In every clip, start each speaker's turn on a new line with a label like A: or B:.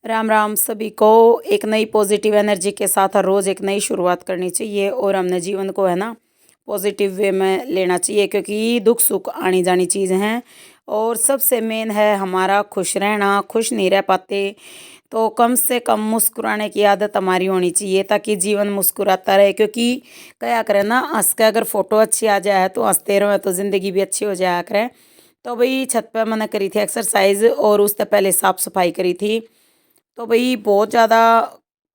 A: राम राम सभी को। एक नई पॉजिटिव एनर्जी के साथ हर रोज़ एक नई शुरुआत करनी चाहिए और हमने जीवन को है ना पॉजिटिव वे में लेना चाहिए, क्योंकि दुख सुख आनी जानी चीज़ हैं। और सबसे मेन है हमारा खुश रहना। खुश नहीं रह पाते तो कम से कम मुस्कुराने की आदत हमारी होनी चाहिए, ताकि जीवन मुस्कुराता रहे। क्योंकि क्या करें ना, हंस के अगर फ़ोटो अच्छी आ जाए तो हंसते रहो तो ज़िंदगी भी अच्छी हो जाया करे। तो भाई छत पे मैंने करी थी एक्सरसाइज और उससे पहले साफ़ सफाई करी थी। तो भई बहुत ज़्यादा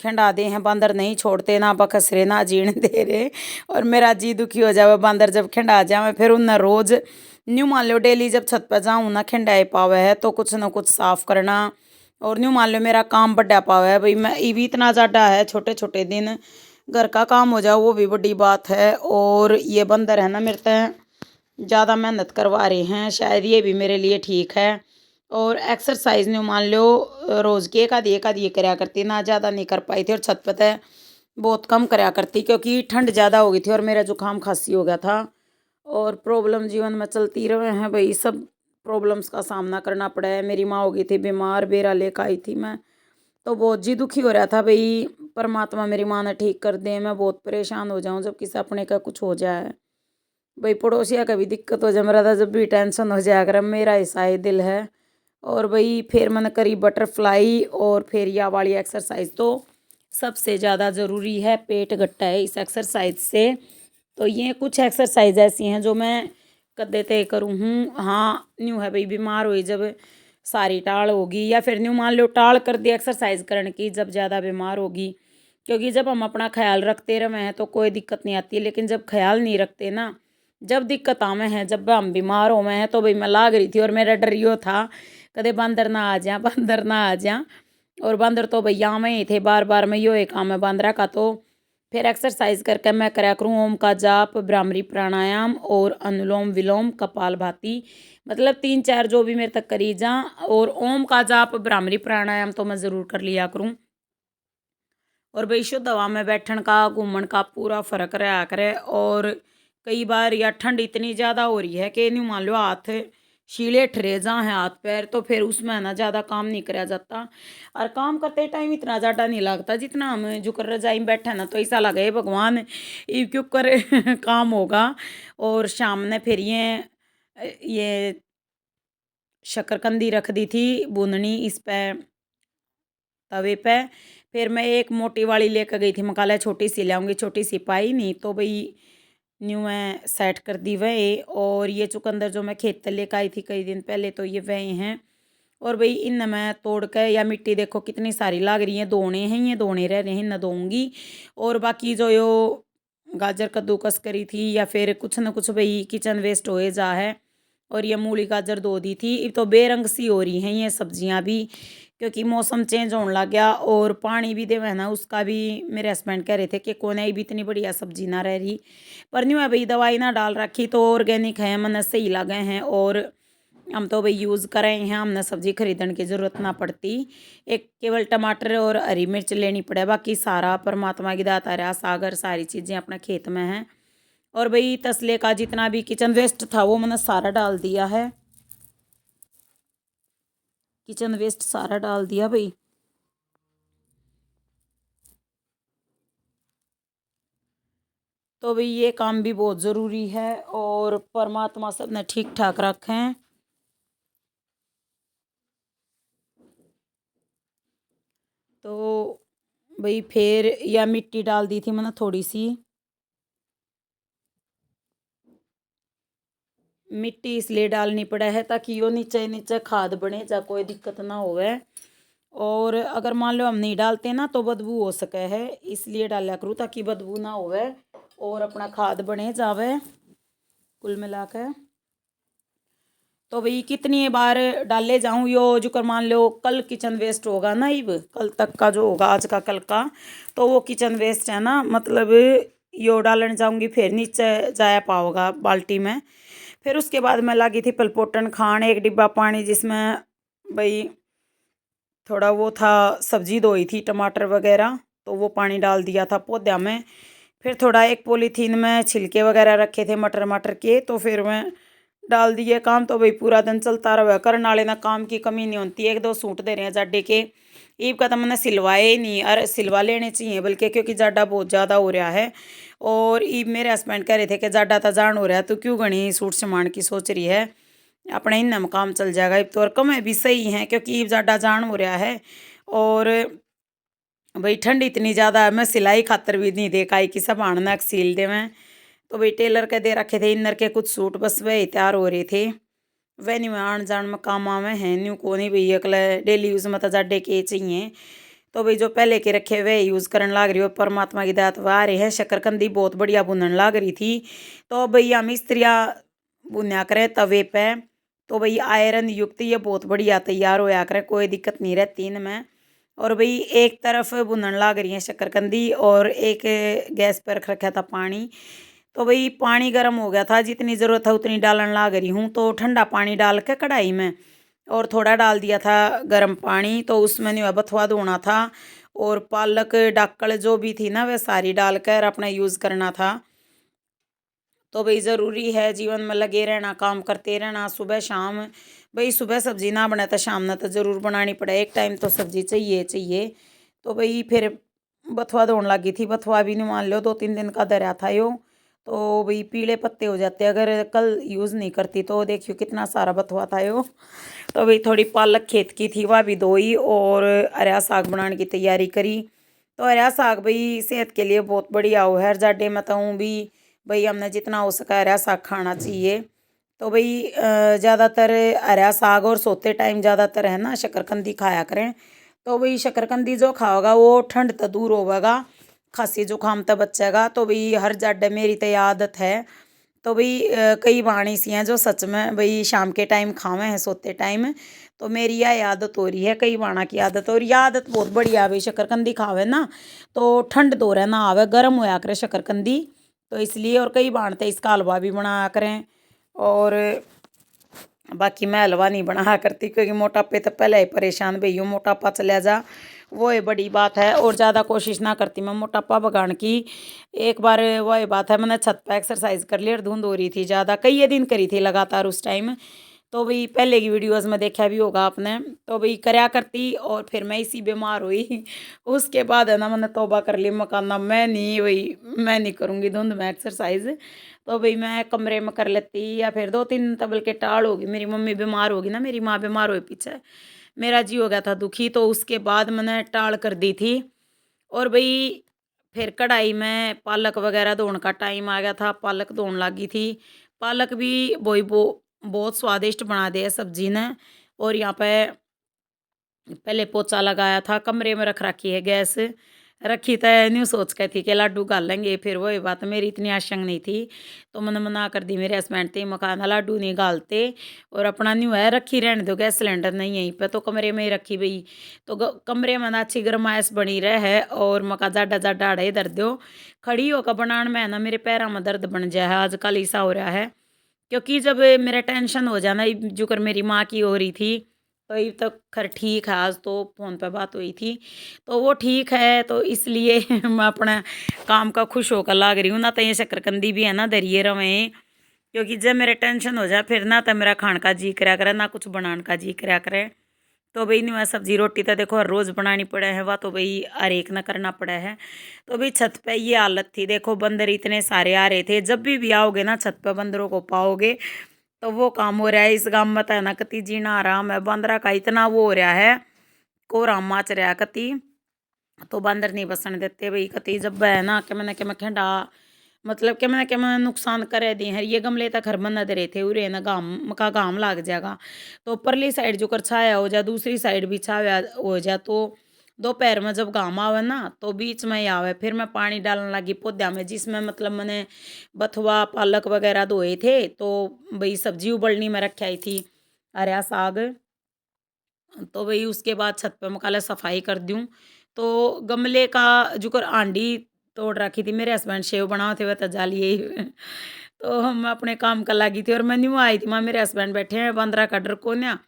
A: खिंडाते हैं बांदर, नहीं छोड़ते ना बखस रहे ना जीण दे रहे। और मेरा जी दुखी हो जावे बांदर जब खिंडा जावे। फिर उन्हें रोज़ न्यू मान लो डेली जब छत पर जाऊँ ना खिंडाए पावे है तो कुछ ना कुछ साफ करना। और न्यू मान लो मेरा काम बढ़ा पावे है भाई, मैं ये भी इतना ज़्यादा है छोटे छोटे दिन घर का काम हो जाओ वो भी बड़ी बात है। और ये बंदर है ना मेरे से ज़्यादा मेहनत करवा रहे हैं, शायद ये भी मेरे लिए ठीक है। और एक्सरसाइज ने मान लो रोज़ की एक आधी करया करती, ना ज़्यादा नहीं कर पाई थी। और छत पे तो बहुत कम करया करती क्योंकि ठंड ज़्यादा हो गई थी और मेरा जुकाम खांसी हो गया था। और प्रॉब्लम जीवन में चलती रहे हैं भाई, सब प्रॉब्लम्स का सामना करना पड़ा है। मेरी माँ हो गई थी बीमार, बेरा लेकर आई थी मैं, तो बहुत जी दुखी हो रहा था भाई। परमात्मा मेरी माँ ने ठीक कर दे, मैं बहुत परेशान हो जाऊँ जब किसी अपने का कुछ हो जाए। भाई पड़ोसिया का भी दिक्कत हो जाए, मेरा था जब भी टेंशन हो जाया कर, मेरा ऐसा ही दिल है। और भाई फिर मैंने करी बटरफ्लाई और फिर या वाली एक्सरसाइज। तो सबसे ज़्यादा ज़रूरी है पेट गट्टा है इस एक्सरसाइज से। तो ये कुछ एक्सरसाइज ऐसी हैं जो मैं कदे तय करूँ हूँ। हाँ न्यू है भाई, बीमार हुई जब सारी टाल होगी या फिर न्यू मान लो टाल कर दी एक्सरसाइज करने की जब ज़्यादा बीमार होगी। क्योंकि जब हम अपना ख्याल रखते रहे हैं तो कोई दिक्कत नहीं आती, लेकिन जब ख्याल नहीं रखते ना, जब दिक्कत आवे हैं, जब हम बीमार हो हैं, तो भाई मैं लाग रही थी और मेरा डर यो था कदे बंदर ना आ जा, बंदर ना आ जा। और बंदर तो भैया में ही थे, बार बार मैं यो एक काम है बंदरा का। तो फिर एक्सरसाइज करके मैं करया करूँ ओम का जाप, भ्रामरी प्राणायाम और अनुलोम विलोम कपालभाति, मतलब 3 4 जो भी मेरे तक करी जा। और ओम का जाप भ्रामरी प्राणायाम तो मैं ज़रूर कर लिया करूँ। और भाई शुद्ध हवा में बैठन का घूमन का पूरा फर्क रहा करे। और कई बार या ठंड इतनी ज़्यादा हो रही है कि नहीं मान लो हाथ शीले ठरे जा हैं हाथ पैर, तो फिर उसमें ना ज़्यादा काम नहीं करा जाता। और काम करते टाइम इतना ज़्यादा नहीं लगता जितना हम जो कर रजाई में बैठे ना, तो ऐसा लगे "हे भगवान ये क्यों कर काम होगा"। और शाम ने फिर ये शकरकंदी रख दी थी भूननी इस पे तवे पे। फिर मैं एक मोटी वाली लेकर गई थी, मैं कहा छोटी सी लाऊंगी, छोटी सी पाई नहीं तो भाई न्यू मैं सेट कर दी वह। और ये चुकंदर जो मैं खेत से लेकर आई थी कई दिन पहले, तो ये वह हैं। और भाई इन मैं तोड़ के या मिट्टी देखो कितनी सारी लाग रही है, दोने हैं, ये दोने रह रहे हैं, न दूंगी। और बाकी जो यो गाजर कद्दूकस करी थी या फिर कुछ न कुछ भाई किचन वेस्ट होए जा है। और ये मूली गाजर धो दी थी। अब तो बेरंग सी हो रही हैं ये सब्जियां भी, क्योंकि मौसम चेंज होने लग गया और पानी भी देवे ना उसका भी। मेरे हस्बैंड कह रहे थे कि कौन है भी इतनी बढ़िया सब्जी ना रह रही, पर नहीं है भाई दवाई ना डाल रखी तो ऑर्गेनिक है, मन सही लगे हैं। और हम तो भाई यूज़ कर रहे हैं, हमने सब्जी खरीदने की ज़रूरत ना पड़ती। एक केवल टमाटर और हरी मिर्च लेनी पड़े, बाकी सारा परमात्मा की दाता रहा, सागर सारी चीज़ें अपने खेत में हैं। और भाई तसले का जितना भी किचन वेस्ट था वो मैंने सारा डाल दिया है, किचन वेस्ट सारा डाल दिया भाई। तो भाई ये काम भी बहुत ज़रूरी है और परमात्मा सबने ठीक ठाक रखें। तो भाई फिर या मिट्टी डाल दी थी मैंने थोड़ी सी, मिट्टी इसलिए डालनी पड़ा है ताकि वो नीचे नीचे खाद बने जा, कोई दिक्कत ना होवे। और अगर मान लो हम नहीं डालते ना तो बदबू हो सके है, इसलिए डाला करूँ ताकि बदबू ना होवे और अपना खाद बने जावे कुल मिला के। तो भाई कितनी बार डाले जाऊँ यो जो कर मान लो कल किचन वेस्ट होगा ना, इब कल तक का जो होगा आज का कल का, तो वो किचन वेस्ट है ना, मतलब यो डालने जाऊँगी फिर नीचे जाया पाओगा बाल्टी में। फिर उसके बाद मैं लगी थी पलपोटन खान, एक डिब्बा पानी जिसमें भाई थोड़ा वो था, सब्जी धोई थी टमाटर वगैरह, तो वो पानी डाल दिया था पौधा में। फिर थोड़ा एक पॉलीथीन में छिलके वगैरह रखे थे मटर मटर के, तो फिर मैं डाल दिए काम। तो भाई पूरा दिन चलता रहा, करने वाले ना काम की कमी नहीं होती। एक दो सूट दे रहे हैं जाडे के, ईब का तो मैंने सिलवाए ही नहीं, अरे सिलवा लेने चाहिए बल्कि, क्योंकि जाडा बहुत ज़्यादा हो रहा है। और ईब मेरे हस्बैंड कह रहे थे कि जाडा तो जान हो रहा है, तो क्यों घनी सूट सामान की सोच रही है, अपने इन में काम चल जाएगा। ईब तो और कम भी सही है, क्योंकि ईब जाडा जान हो रहा है। और भाई ठंड इतनी ज़्यादा है, मैं सिलाई खातर भी नहीं दे काई कि सब आणना सील दे मैं। तो भाई टेलर के दे रखे थे इनर के कुछ सूट, बस वही तैयार हो रहे थे। वह नहीं, मैं आन जान में काम आवे हैं न्यू को नहीं भाई, अकले डेली यूज़ में तो जाडे के चाहिए। तो भाई जो पहले के रखे हुए यूज़ करने लाग रही हो, परमात्मा की दात वाह रही है। शकरकंदी बहुत बढ़िया भुनने लाग रही थी। तो भैया मिस्त्रियाँ भुना करें तवे पे, तो भाई आयरन युक्त ये बहुत बढ़िया तैयार होया करे, कोई दिक्कत नहीं रहती इनमें। और भाई एक तरफ भुनन लाग रही है शकरकंदी, और एक गैस पर रख रखा था पानी। तो भाई पानी गर्म हो गया था, जितनी ज़रूरत है उतनी डालने लाग रही हूँ। तो ठंडा पानी डाल के कढ़ाई में, और थोड़ा डाल दिया था गर्म पानी, तो उसमें नहीं बथवा धोना था। और पालक डाकल जो भी थी ना, वह सारी डालकर अपना यूज़ करना था। तो भाई ज़रूरी है जीवन में लगे रहना, काम करते रहना सुबह शाम। भाई सुबह सब्जी ना बने तो शाम ना तो ज़रूर बनानी पड़े, एक टाइम तो सब्जी चाहिए चाहिए। तो भाई फिर बथुआ धोने लगी थी, बथुआ भी नहीं मान लो 2-3 दिन का दरिया था यो। तो भाई पीले पत्ते हो जाते अगर कल यूज़ नहीं करती, तो देखियो कितना सारा बथुआ था यो। तो भाई थोड़ी पालक खेत की थी, वह भी धोई, और हरा साग बनाने की तैयारी करी। तो हरा साग भाई सेहत के लिए बहुत बढ़िया हो है, हर जाडे में तो भी भाई हमने जितना हो सका हरा साग खाना चाहिए। तो भाई ज़्यादातर हरा साग और सोते टाइम ज़्यादातर है ना शकरकंदी खाया करें। तो भाई शकरकंदी जो खाओगा वो ठंड तो दूर होगा, खांसी जुकाम तो बचेगा। तो भाई हर जाडे मेरी तो ये आदत है। तो भाई कई बाणी सी हैं जो सच में भाई शाम के टाइम खावे हैं सोते टाइम। तो मेरी यह आदत हो रही है, कई बाणा की आदत, और यह आदत बहुत बढ़िया है भाई। शकरकंदी खावे ना तो ठंड दो रहना आवे, गर्म होया करे शकरकंदी। तो इसलिए, और कई बाणते इसका हलवा भी बनाया करें। और बाकी मैं हलवा नहीं बना करती, क्योंकि मोटापे तो पहले ही परेशान भई हूँ, मोटापा चला जा वो है बड़ी बात है। और ज़्यादा कोशिश ना करती मैं मोटापा भगाने की। एक बार वही बात है, मैंने छत पे एक्सरसाइज कर ली और धुंध हो रही थी ज़्यादा, कई ये दिन करी थी लगातार उस टाइम। तो भाई पहले की वीडियोस में देखा भी होगा आपने। तो भाई करया करती, और फिर मैं इसी बीमार हुई। उसके बाद है ना मैंने तौबा कर ली, मकाना मैं नहीं, वही मैं नहीं करूँगी धुंध में एक्सरसाइज। तो भाई मैं कमरे में कर लेती, या फिर 2-3 तो बल्कि टाल होगी, मेरी मम्मी बीमार होगी ना, मेरी माँ बीमार हुई पीछे, मेरा जी हो गया था दुखी, तो उसके बाद मैंने टाल कर दी थी। और भाई फिर कढ़ाई में पालक वगैरह धोने का टाइम आ गया था, पालक धोने लगी थी। पालक भी वही बहुत स्वादिष्ट बना दिया सब्जी ने। और यहाँ पे पहले पोचा लगाया था, कमरे में रख रखी है गैस, रखी तो न्यू सोच के थी कि लाडू गाल लेंगे, फिर वही बात मेरी इतनी आशंक नहीं थी। तो मैंने मना कर दी, मेरे हस्बैंड थे मकान लाडू नहीं गालते, और अपना न्यू है रखी रहने दो, गैस सिलेंडर नहीं यहीं पे, तो कमरे में ही रखी भई। तो कमरे में ना अच्छी गर्माइश बनी रहे, और मका जाडा जाडा आड़े दर्द दो खड़ी होकर बनाने में है ना, मेरे पैरों में दर्द बन जाए है आजकल ऐसा हो रहा है। क्योंकि जब मेरा टेंशन हो जाना, जो कर मेरी माँ की हो रही थी, तो ये तो खैर ठीक है, आज तो फ़ोन पे बात हुई थी, तो वो ठीक है। तो इसलिए मैं अपना काम का खुश होकर लाग रही हूँ ना, तो ये शकरकंदी भी है ना धरिए रवें। क्योंकि जब मेरे टेंशन हो जाए फिर ना तो मेरा खाने का जी करा करे, ना कुछ बनाने का जी करा करे। तो भाई नहीं, वह सब्जी रोटी तो देखो हर रोज़ बनानी पड़े है, वह तो भाई हर एक ना करना पड़ा है। तो भाई छत पे ये हालत थी, देखो बंदर इतने सारे आ रहे थे, जब भी आओगे ना छत पे बंदरों को पाओगे। तो वो काम हो रहा है इस गांव में, तो है ना कति जीना आराम है, बंदरा का इतना वो हो रहा है, कोहराम माच रहा कति। तो बंदर नहीं बसन देते भाई कति, जब है ना कि मैं खेडा, मतलब कि मैं नुकसान करे दी है। ये गमले तक घर बना दे रहे थे, उरे ना गाम मका गाम लाग जाएगा। तो परली साइड जो कर छाया हो जा, दूसरी साइड भी छाया हो जा, तो दोपहर में जब घाम आवे ना तो बीच में ही आवे। फिर मैं पानी डालने लगी पौधा में, जिसमें मतलब मैंने बथुआ पालक वगैरह धोए थे। तो भाई सब्जी उबलनी में रखाई थी, हरा साग। तो वही उसके बाद छत पे मकाला सफाई कर दूँ। तो गमले का जुकर आंडी तोड़ रखी थी, मेरे हस्बैंड सेव बनाते हुए तो जालिए। तो हम अपने काम कर लगी थी, और मैं न्यू आई थी, वहाँ मेरे हस्बैंड बैठे हैं बंदरा का डर को ना।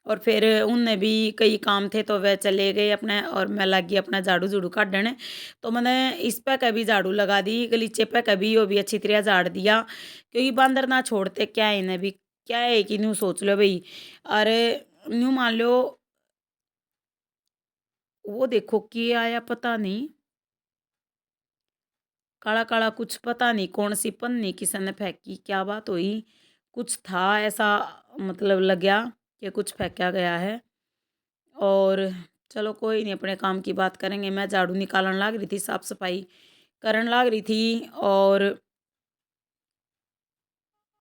A: और फिर उनने भी कई काम थे तो वह चले गए अपने, और मैं लगी अपना झाड़ू झूड़ू काटने। तो मैंने इस पे कभी झाड़ू लगा दी, गलीचे पे कभी वो भी अच्छी तरह झाड़ दिया, क्योंकि बंदर ना छोड़ते क्या है इन्हें भी, क्या है कि न्यू सोच लो भाई। अरे न्यू मान लो वो देखो कि आया पता नहीं, काला काला कुछ पता नहीं कौन सी पन्नी किसी ने फेंकी, क्या बात हुई, कुछ था ऐसा, मतलब लग गया कि कुछ फेंका गया है। और चलो कोई नहीं, अपने काम की बात करेंगे। मैं झाड़ू निकालने लाग रही थी, साफ सफाई करने लाग रही थी, और